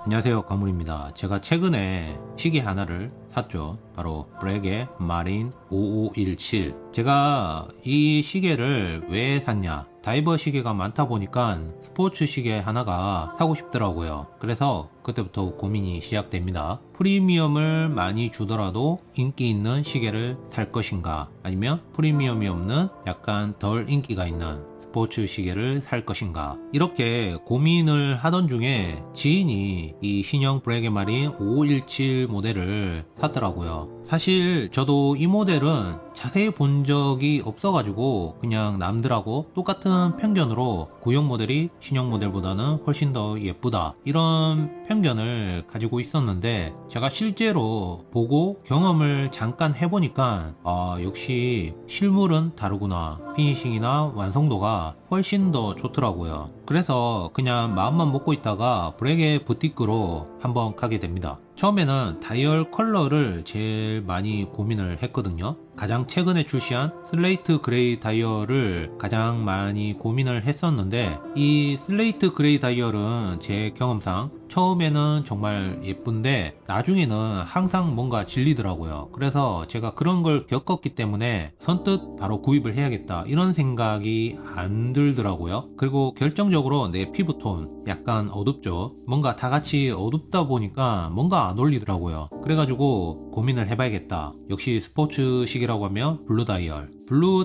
안녕하세요, 강물입니다. 제가 최근에 시계 하나를 샀죠. 바로 브렉의 마린 5517. 제가 이 시계를 왜 샀냐, 다이버 시계가 많다 보니까 스포츠 시계 하나가 사고 싶더라고요. 그래서 그때부터 고민이 시작됩니다. 프리미엄을 많이 주더라도 인기 있는 시계를 살 것인가, 아니면 프리미엄이 없는 약간 덜 인기가 있는 스포츠 시계를 살 것인가, 이렇게 고민을 하던 중에 지인이 이 신형 브렉의 마린 5517 모델을 샀더라고요. 사실 저도 이 모델은 자세히 본 적이 없어가지고 그냥 남들하고 똑같은 편견으로 구형 모델이 신형 모델보다는 훨씬 더 예쁘다, 이런 편견을 가지고 있었는데, 제가 실제로 보고 경험을 잠깐 해보니까 역시 실물은 다르구나, 피니싱이나 완성도가 훨씬 더 좋더라고요. 그래서 그냥 마음만 먹고 있다가 브렉의 부티크로 한번 가게 됩니다. 처음에는 다이얼 컬러를 제일 많이 고민을 했거든요. 가장 최근에 출시한 슬레이트 그레이 다이얼을 가장 많이 고민을 했었는데, 이 슬레이트 그레이 다이얼은 제 경험상 처음에는 정말 예쁜데 나중에는 항상 뭔가 질리더라고요. 그래서 제가 그런 걸 겪었기 때문에 선뜻 바로 구입을 해야겠다, 이런 생각이 안 들더라고요. 그리고 결정적으로 내 피부톤 약간 어둡죠. 뭔가 다 같이 어둡다 보니까 뭔가 안 어울리더라고요. 그래가지고 고민을 해봐야겠다. 역시 스포츠 시계라고 하면 블루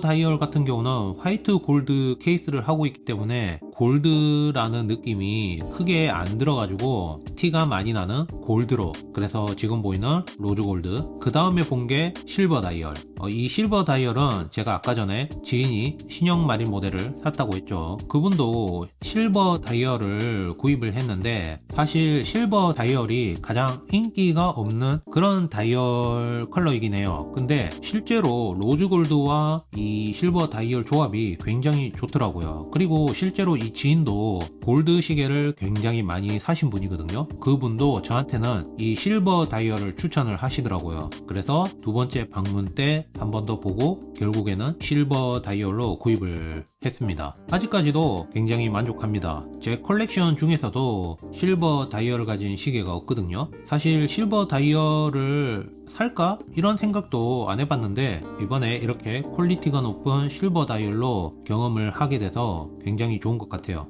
다이얼 같은 경우는 화이트 골드 케이스를 하고 있기 때문에 골드라는 느낌이 크게 안 들어가지고 티가 많이 나는 골드로, 그래서 지금 보이는 로즈 골드. 그 다음에 본 게 실버 다이얼. 이 실버 다이얼은 제가 아까 전에 지인이 신형 마린 모델을 샀다고 했죠. 그분도 실버 다이얼을 구입을 했는데, 사실 실버 다이얼이 가장 인기가 없는 그런 다이얼 컬러이긴 해요. 근데 실제로 로즈 골드와 이 실버 다이얼 조합이 굉장히 좋더라고요. 그리고 실제로 이 지인도 골드 시계를 굉장히 많이 사신 분이거든요. 그분도 저한테는 이 실버 다이얼을 추천을 하시더라고요. 그래서 두 번째 방문 때 한 번 더 보고 결국에는 실버 다이얼로 구입을 했습니다. 아직까지도 굉장히 만족합니다. 제 컬렉션 중에서도 실버 다이얼을 가진 시계가 없거든요. 사실 실버 다이얼을 살까? 이런 생각도 안 해봤는데, 이번에 이렇게 퀄리티가 높은 실버 다이얼로 경험을 하게 돼서 굉장히 좋은 것 같아요.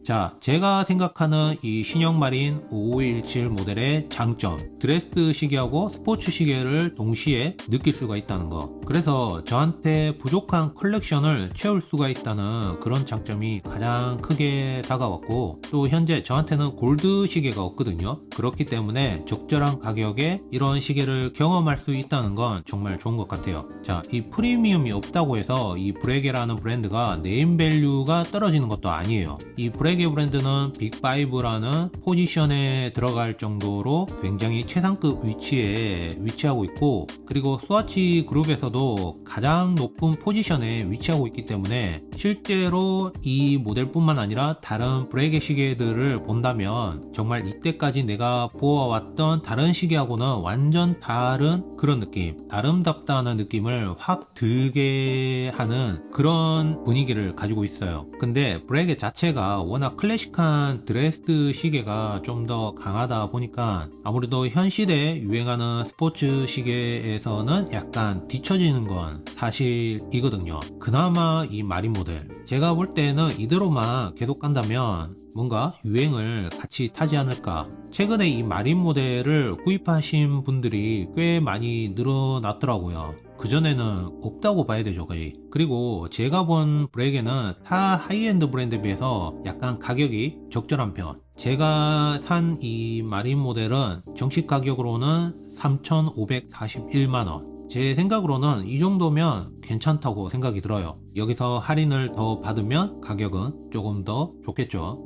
자, 제가 생각하는 이 신형 마린 5517 모델의 장점, 드레스 시계하고 스포츠 시계를 동시에 느낄 수가 있다는 거. 그래서 저한테 부족한 컬렉션을 채울 수가 있다는 그런 장점이 가장 크게 다가왔고, 또 현재 저한테는 골드 시계가 없거든요. 그렇기 때문에 적절한 가격에 이런 시계를 경험할 수 있다는 건 정말 좋은 것 같아요. 자, 이 프리미엄이 없다고 해서 이 브레게라는 브랜드가 네임밸류가 떨어지는 것도 아니에요. 이 브레게 브랜드는 빅5라는 포지션에 들어갈 정도로 굉장히 최상급 위치에 위치하고 있고, 그리고 스와치 그룹에서도 가장 높은 포지션에 위치하고 있기 때문에 실제로 이 모델뿐만 아니라 다른 브레게 시계들을 본다면 정말 이때까지 내가 보아왔던 다른 시계하고는 완전 다른 그런 느낌, 아름답다는 느낌을 확 들게 하는 그런 분위기를 가지고 있어요. 근데 브레게 자체가 워낙 클래식한 드레스 시계가 좀 더 강하다 보니까 아무래도 현 시대에 유행하는 스포츠 시계에서는 약간 뒤처지는 건 사실이거든요. 그나마 이 마린 모델, 제가 볼 때는 이대로만 계속 간다면 뭔가 유행을 같이 타지 않을까. 최근에 이 마린 모델을 구입하신 분들이 꽤 많이 늘어났더라고요. 그전에는 없다고 봐야 되죠, 거의. 그리고 제가 본 브레게는 타 하이엔드 브랜드에 비해서 약간 가격이 적절한 편. 제가 산 이 마린 모델은 정식 가격으로는 3,541만원. 제 생각으로는 이 정도면 괜찮다고 생각이 들어요. 여기서 할인을 더 받으면 가격은 조금 더 좋겠죠.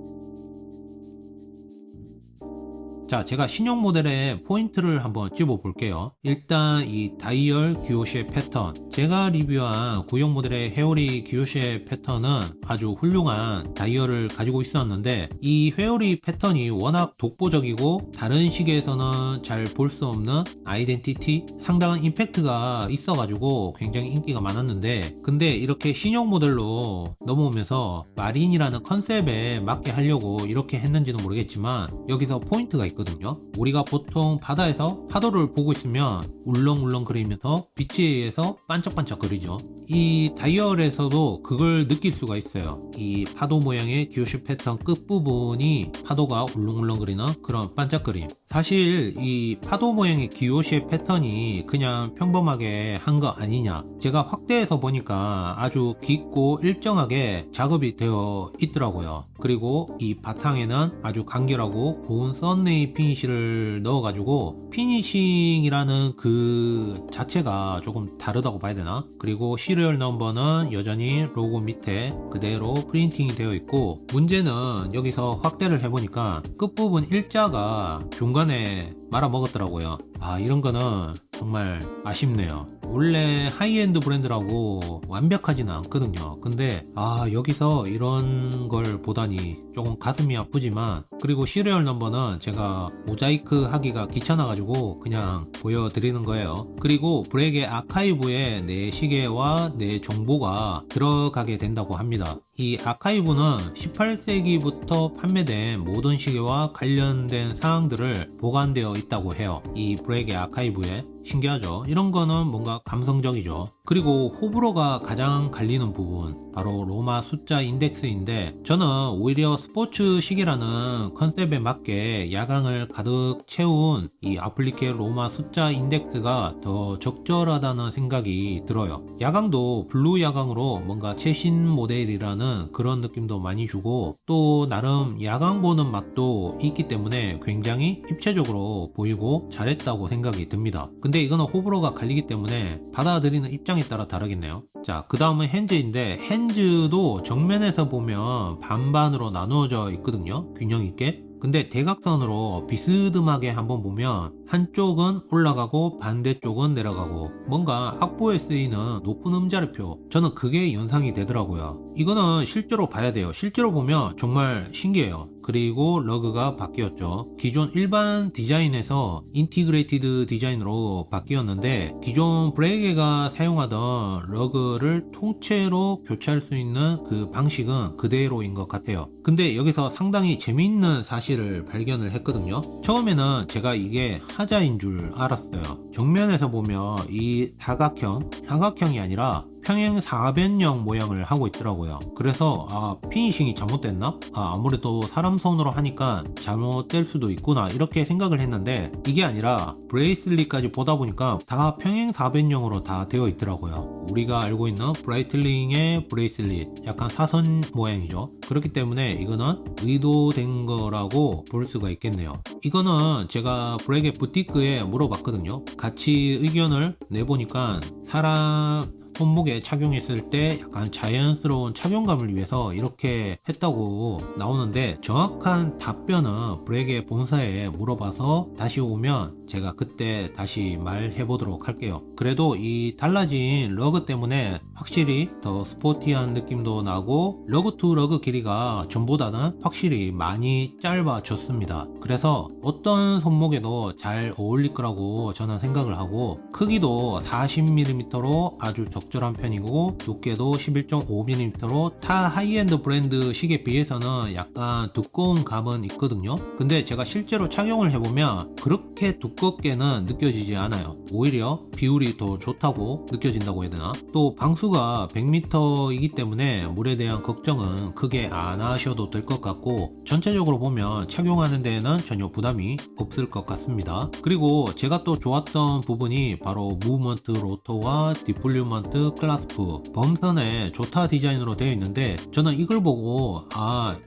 자, 제가 신형 모델의 포인트를 한번 찝어 볼게요. 일단 이 다이얼 기호 쉐입 패턴, 제가 리뷰한 구형 모델의 회오리 기호 쉐입 패턴은 아주 훌륭한 다이얼을 가지고 있었는데, 이 회오리 패턴이 워낙 독보적이고 다른 시계에서는 잘 볼 수 없는 아이덴티티, 상당한 임팩트가 있어가지고 굉장히 인기가 많았는데, 근데 이렇게 신형 모델로 넘어오면서 마린이라는 컨셉에 맞게 하려고 이렇게 했는지는 모르겠지만, 여기서 포인트가 있거든요. 우리가 보통 바다에서 파도를 보고 있으면 울렁울렁거리면서 빛에 의해서 반짝반짝거리죠. 이 다이얼에서도 그걸 느낄 수가 있어요. 이 파도 모양의 기호슈 패턴 끝부분이 파도가 울렁울렁거리는 그런 반짝거림. 사실 이 파도 모양의 기호슈 패턴이 그냥 평범하게 한 거 아니냐, 제가 확대해서 보니까 아주 깊고 일정하게 작업이 되어 있더라고요. 그리고 이 바탕에는 아주 간결하고 고운 썬레이 피니쉬를 넣어가지고 피니싱이라는 그 자체가 조금 다르다고 봐야 되나? 그리고 시리얼 넘버는 여전히 로고 밑에 그대로 프린팅이 되어 있고, 문제는 여기서 확대를 해보니까 끝부분 일자가 중간에 말아먹었더라고요. 이런 거는 정말 아쉽네요. 원래 하이엔드 브랜드라고 완벽하지는 않거든요. 근데 여기서 이런 걸 보다니 조금 가슴이 아프지만, 그리고 시리얼 넘버는 제가 모자이크 하기가 귀찮아가지고 그냥 보여드리는 거예요. 그리고 브렉의 아카이브에 내 시계와 내 정보가 들어가게 된다고 합니다. 이 아카이브는 18세기부터 판매된 모든 시계와 관련된 사항들을 보관되어 있다고 해요. 이 브렉의 아카이브에. 신기하죠? 이런 거는 뭔가 감성적이죠. 그리고 호불호가 가장 갈리는 부분, 바로 로마 숫자 인덱스인데, 저는 오히려 스포츠 시계라는 컨셉에 맞게 야광을 가득 채운 이 아플리케 로마 숫자 인덱스가 더 적절하다는 생각이 들어요. 야광도 블루 야광으로 뭔가 최신 모델이라는 그런 느낌도 많이 주고, 또 나름 야광 보는 맛도 있기 때문에 굉장히 입체적으로 보이고 잘했다고 생각이 듭니다. 근데 이거는 호불호가 갈리기 때문에 받아들이는 입장에 따라 다르겠네요. 자, 그 다음은 핸즈인데, 핸즈도 정면에서 보면 반반으로 나누어져 있거든요. 균형 있게. 근데 대각선으로 비스듬하게 한번 보면 한쪽은 올라가고 반대쪽은 내려가고, 뭔가 악보에 쓰이는 높은 음자리표, 저는 그게 연상이 되더라고요. 이거는 실제로 봐야 돼요. 실제로 보면 정말 신기해요. 그리고 러그가 바뀌었죠. 기존 일반 디자인에서 인티그레이티드 디자인으로 바뀌었는데, 기존 브레게가 사용하던 러그를 통째로 교체할 수 있는 그 방식은 그대로인 것 같아요. 근데 여기서 상당히 재미있는 사실을 발견을 했거든요. 처음에는 제가 이게 하자인 줄 알았어요. 정면에서 보면 이 사각형이 아니라 평행 사변형 모양을 하고 있더라고요. 그래서 피니싱이 잘못됐나? 아무래도 사람 손으로 하니까 잘못될 수도 있구나, 이렇게 생각을 했는데, 이게 아니라 브레이슬릿까지 보다 보니까 다 평행 사변형으로 다 되어 있더라고요. 우리가 알고 있는 브라이틀링의 브레이슬릿, 약간 사선 모양이죠. 그렇기 때문에 이거는 의도된 거라고 볼 수가 있겠네요. 이거는 제가 브렉의 부티크에 물어봤거든요. 같이 의견을 내보니까 사람 손목에 착용했을 때 약간 자연스러운 착용감을 위해서 이렇게 했다고 나오는데, 정확한 답변은 브렉의 본사에 물어봐서 다시 오면 제가 그때 다시 말해보도록 할게요. 그래도 이 달라진 러그 때문에 확실히 더 스포티한 느낌도 나고, 러그 투 러그 길이가 전보다는 확실히 많이 짧아졌습니다. 그래서 어떤 손목에도 잘 어울릴 거라고 저는 생각을 하고, 크기도 40mm로 아주 적절한 편이고, 두께도 11.5mm로 타 하이엔드 브랜드 시계에 비해서는 약간 두꺼운 감은 있거든요. 근데 제가 실제로 착용을 해보면 그렇게 두껍게는 느껴지지 않아요. 오히려 비율이 더 좋다고 느껴진다고 해야 되나? 또 방수가 100m이기 때문에 물에 대한 걱정은 크게 안 하셔도 될 것 같고, 전체적으로 보면 착용하는 데에는 전혀 부담이 없을 것 같습니다. 그리고 제가 또 좋았던 부분이 바로 무브먼트 로터와 디플루먼트 웨이스트 클라스프 범선에 좋다 디자인으로 되어 있는데, 저는 이걸 보고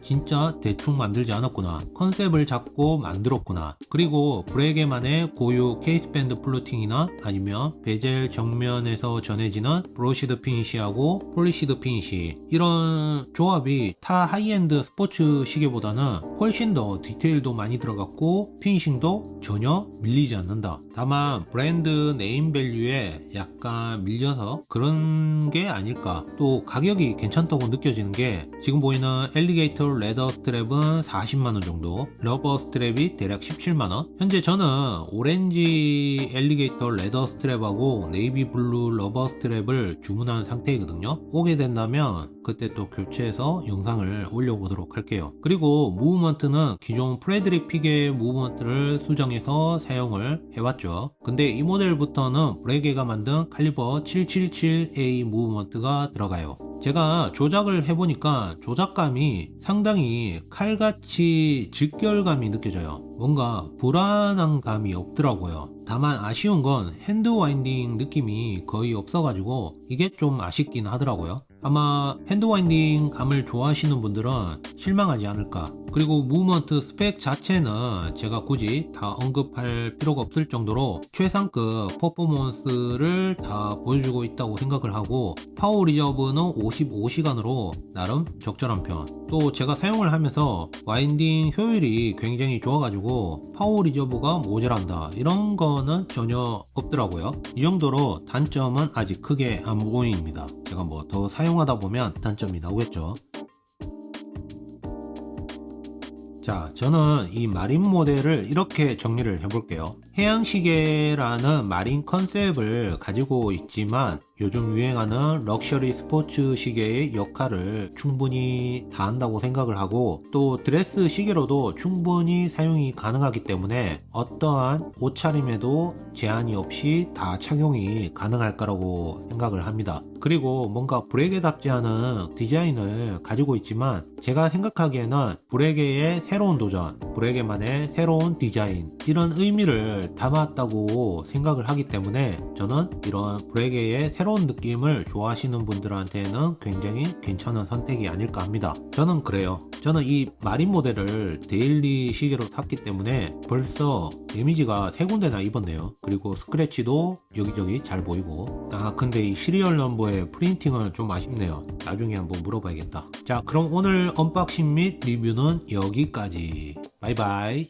진짜 대충 만들지 않았구나, 컨셉을 잡고 만들었구나. 그리고 브레게만의 고유 케이스밴드 플루팅이나 아니면 베젤 정면에서 전해지는 브러시드 피니시하고 폴리시드 피니시, 이런 조합이 타 하이엔드 스포츠 시계보다는 훨씬 더 디테일도 많이 들어갔고 피니싱도 전혀 밀리지 않는다. 다만 브랜드 네임 밸류에 약간 밀려서 그런 게 아닐까. 또 가격이 괜찮다고 느껴지는 게, 지금 보이는 엘리게이터 레더 스트랩은 40만원 정도, 러버 스트랩이 대략 17만원. 현재 저는 오렌지 엘리게이터 레더 스트랩하고 네이비 블루 러버 스트랩을 주문한 상태이거든요. 오게 된다면 그때 또 교체해서 영상을 올려보도록 할게요. 그리고 무브먼트는 기존 프레드릭 피게의 무브먼트를 수정해서 사용을 해왔죠. 근데 이 모델부터는 브레게가 만든 칼리버 777A 무브먼트가 들어가요. 제가 조작을 해보니까 조작감이 상당히 칼같이 직결감이 느껴져요. 뭔가 불안한 감이 없더라고요. 다만 아쉬운 건 핸드 와인딩 느낌이 거의 없어가지고 이게 좀 아쉽긴 하더라고요. 아마 핸드 와인딩 감을 좋아하시는 분들은 실망하지 않을까. 그리고 무브먼트 스펙 자체는 제가 굳이 다 언급할 필요가 없을 정도로 최상급 퍼포먼스를 다 보여주고 있다고 생각을 하고, 파워 리저브는 55시간으로 나름 적절한 편. 또 제가 사용을 하면서 와인딩 효율이 굉장히 좋아가지고 파워 리저브가 모자란다 이런 거는 전혀 없더라고요. 이 정도로 단점은 아직 크게 안 보입니다. 제가 뭐 더 사용하다 보면 단점이 나오겠죠. 자, 저는 이 마린 모델을 이렇게 정리를 해볼게요. 해양시계라는 마린 컨셉을 가지고 있지만 요즘 유행하는 럭셔리 스포츠 시계의 역할을 충분히 다한다고 생각을 하고, 또 드레스 시계로도 충분히 사용이 가능하기 때문에 어떠한 옷차림에도 제한이 없이 다 착용이 가능할 거라고 생각을 합니다. 그리고 뭔가 브레게답지 않은 디자인을 가지고 있지만 제가 생각하기에는 브레게의 새로운 도전, 브레게만의 새로운 디자인, 이런 의미를 담았다고 생각을 하기 때문에 저는 이런 브레게의 새로운 느낌을 좋아하시는 분들한테는 굉장히 괜찮은 선택이 아닐까 합니다. 저는 그래요. 저는 이 마린 모델을 데일리 시계로 탔기 때문에 벌써 데미지가 3군데나 입었네요. 그리고 스크래치도 여기저기 잘 보이고. 근데 이 시리얼 넘버의 프린팅은 좀 아쉽네요. 나중에 한번 물어봐야겠다. 자, 그럼 오늘 언박싱 및 리뷰는 여기까지. 바이바이.